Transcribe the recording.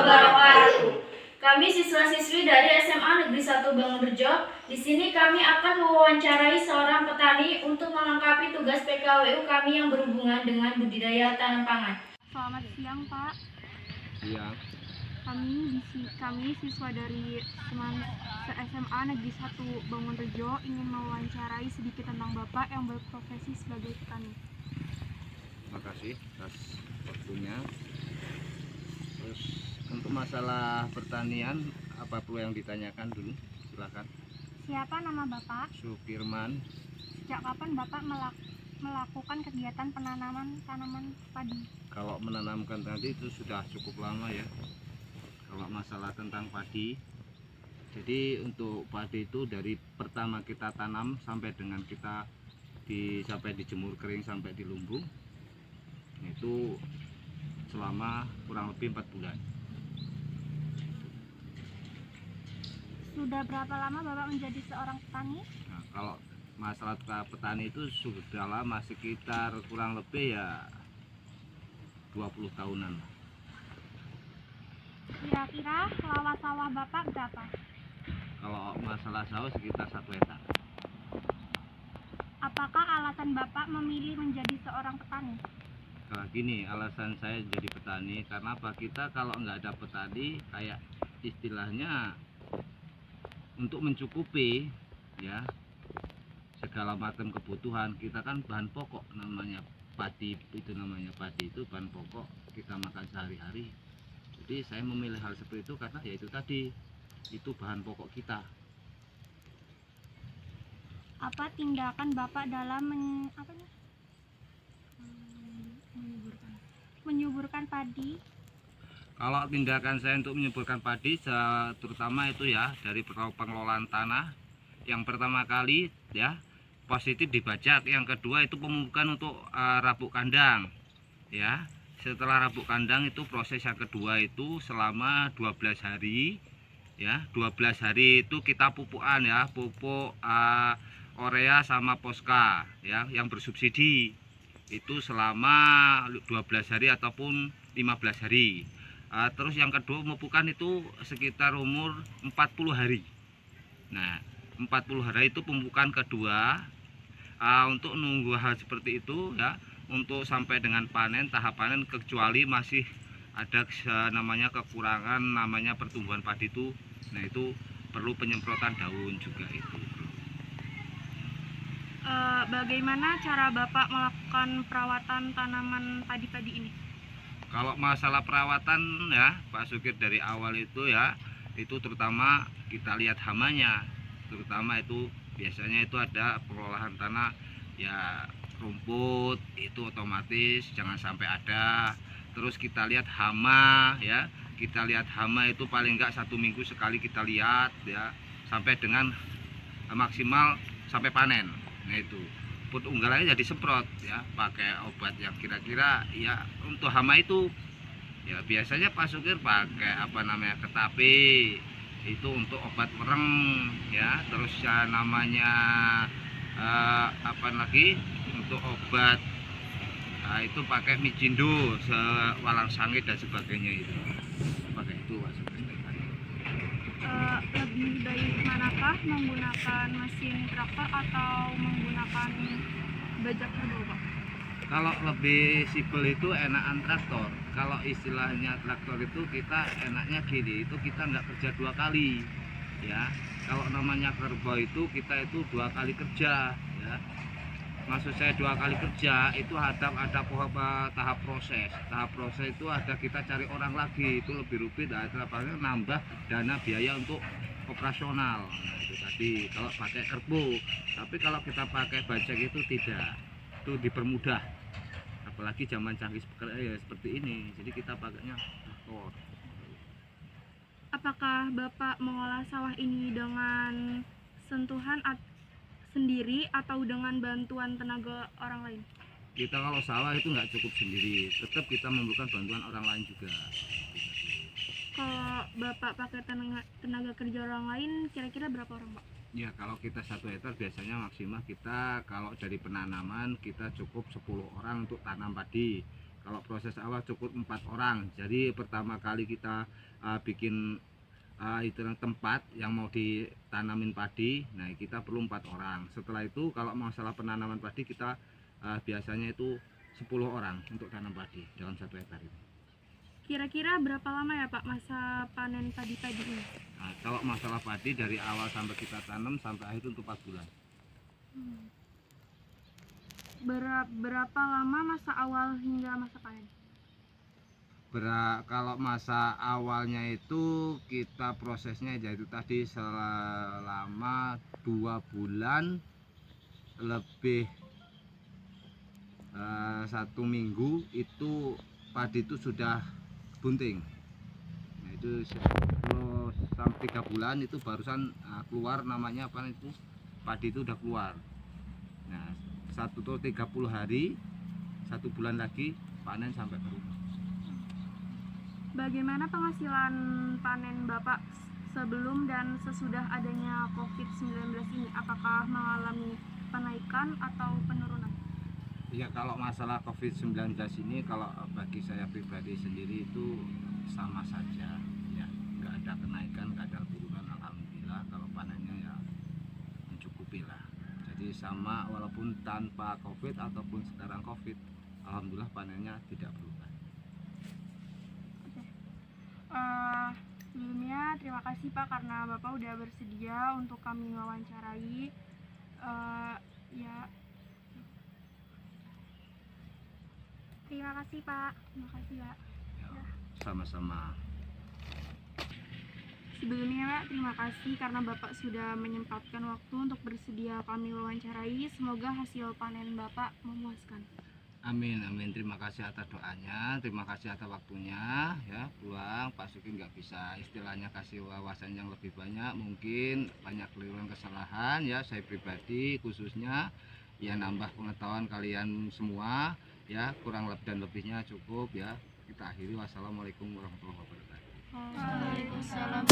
wabarakatuh. Kami siswa-siswi dari SMA Negeri 1 Bangunrejo. Di sini kami akan mewawancarai seorang petani untuk melengkapi tugas PKWU kami yang berhubungan dengan budidaya tanam pangan. Selamat siang, Pak. Siang. Kami siswa dari SMA Negeri 1 Bangunrejo ingin mewawancarai sedikit tentang Bapak yang berprofesi sebagai petani. Terima kasih atas waktunya. Terus untuk masalah pertanian, apa perlu yang ditanyakan dulu? Silakan. Siapa nama Bapak? Sukirman. Sejak kapan Bapak melakukan kegiatan penanaman tanaman padi? Kalau menanamkan tadi itu sudah cukup lama ya. Kalau masalah tentang padi, jadi untuk padi itu dari pertama kita tanam sampai dengan kita sampai dijemur kering sampai di lumbung, itu selama kurang lebih 4 bulan. Sudah berapa lama Bapak menjadi seorang petani? Nah, kalau masalah petani itu sudah lama, sekitar kurang lebih ya 20 tahunan. Kira-kira luas sawah Bapak berapa? Kalau masalah sawah sekitar 1 hektar. Apakah alasan Bapak memilih menjadi seorang petani? Nah, gini, alasan saya jadi petani karena apa, kita kalau nggak ada petani kayak istilahnya untuk mencukupi ya segala macam kebutuhan kita, kan bahan pokok namanya padi, itu bahan pokok kita makan sehari-hari. Jadi saya memilih hal seperti itu karena ya itu tadi, itu bahan pokok kita. Apa tindakan Bapak dalam menyuburkan padi? Kalau tindakan saya untuk menyuburkan padi, terutama itu ya dari pengelolaan tanah. Yang pertama kali ya positif dibajak, yang kedua itu pemupukan untuk rabuk kandang ya. Setelah rabuk kandang itu proses yang kedua itu selama 12 hari ya. 12 hari itu kita pupukan ya, pupuk urea sama poska ya yang bersubsidi, itu selama 12 hari ataupun 15 hari. Terus yang kedua pemupukan itu sekitar umur 40 hari. Nah 40 hari itu pemupukan kedua. Untuk nunggu hal seperti itu ya, untuk sampai dengan panen, tahap panen, kecuali masih ada namanya kekurangan namanya pertumbuhan padi itu, nah itu perlu penyemprotan daun juga itu. Bagaimana cara Bapak melakukan perawatan tanaman padi-padi ini? Kalau masalah perawatan ya Pak Sukir, dari awal itu ya, itu terutama kita lihat hamanya, terutama itu biasanya itu ada pengelolaan tanah ya, rumput itu otomatis jangan sampai ada. Terus kita lihat hama ya, kita lihat hama itu paling enggak 1 minggu sekali kita lihat ya, sampai dengan maksimal sampai panen. Nah itu put unggalannya jadi semprot ya, pakai obat yang kira-kira ya untuk hama itu ya. Biasanya Pak Sukir pakai ketapi itu untuk obat mereng ya. Terus ya namanya untuk obat itu pakai mijindo, walang sangit dan sebagainya, itu pakai itu Pak Sukir. Lebih baik manakah menggunakan mesin traktor atau menggunakan bajak turbo, Pak? Kalau lebih simpel itu enakan traktor. Kalau istilahnya traktor itu kita enaknya gini, itu kita nggak kerja 2 kali ya. Kalau namanya kerbau itu kita itu 2 kali kerja ya. Maksud saya 2 kali kerja itu ada tahap proses. Tahap proses itu ada kita cari orang lagi, itu lebih rumit, nambah dana biaya untuk operasional. Nah, itu tadi kalau pakai kerbau. Tapi kalau kita pakai bajak itu tidak, itu dipermudah. Apalagi zaman canggih ya seperti ini, jadi kita pakainya traktor. Apakah Bapak mengolah sawah ini dengan sentuhan sendiri atau dengan bantuan tenaga orang lain? Kita kalau sawah itu nggak cukup sendiri, tetap kita memerlukan bantuan orang lain juga. Kalau Bapak pakai tenaga kerja orang lain, kira-kira berapa orang, Pak? Ya kalau kita 1 hektar biasanya maksimal kita kalau dari penanaman kita cukup 10 orang untuk tanam padi. Kalau proses awal cukup 4 orang. Jadi pertama kali kita bikin itu tempat yang mau ditanamin padi. Nah, kita perlu 4 orang. Setelah itu kalau masalah penanaman padi kita biasanya itu 10 orang untuk tanam padi dalam 1 hektar itu. Kira-kira berapa lama ya Pak masa panen padi-padi ini? Nah, kalau masalah padi dari awal sampai kita tanam sampai akhir itu untuk 4 bulan. Berapa lama masa awal hingga masa panen? Kalau masa awalnya itu kita prosesnya yaitu tadi selama 2 bulan lebih 1 minggu itu padi itu sudah bunting. Nah, itu sampai 3 bulan itu barusan keluar namanya apa itu padi itu udah keluar. Nah, 30 hari 1 bulan lagi panen sampai ke rumah. Bagaimana penghasilan panen Bapak sebelum dan sesudah adanya COVID-19 ini? Apakah mengalami penaikan atau penurunan? Ya, kalau masalah COVID-19 ini kalau bagi saya pribadi sendiri itu sama saja ya, nggak ada kenaikan, nggak ada penurunan. Alhamdulillah kalau panennya ya mencukupi lah. Jadi sama walaupun tanpa COVID ataupun sekarang COVID, alhamdulillah panennya tidak berubah. Sebelumnya terima kasih Pak karena Bapak udah bersedia untuk kami wawancarai. Ya, terima kasih Pak. Terima kasih Pak. Ya, sama-sama. Sebelumnya Pak, terima kasih karena Bapak sudah menyempatkan waktu untuk bersedia kami wawancarai. Semoga hasil panen Bapak memuaskan. Amin, amin. Terima kasih atas doanya, terima kasih atas waktunya ya. Pulang Pak Suki nggak bisa istilahnya kasih wawasan yang lebih banyak, mungkin banyak keliruan kesalahan ya, saya pribadi khususnya ya, nambah pengetahuan kalian semua ya, kurang lebih dan lebihnya cukup ya. Kita akhiri, wassalamualaikum warahmatullahi wabarakatuh. Waalaikumsalam.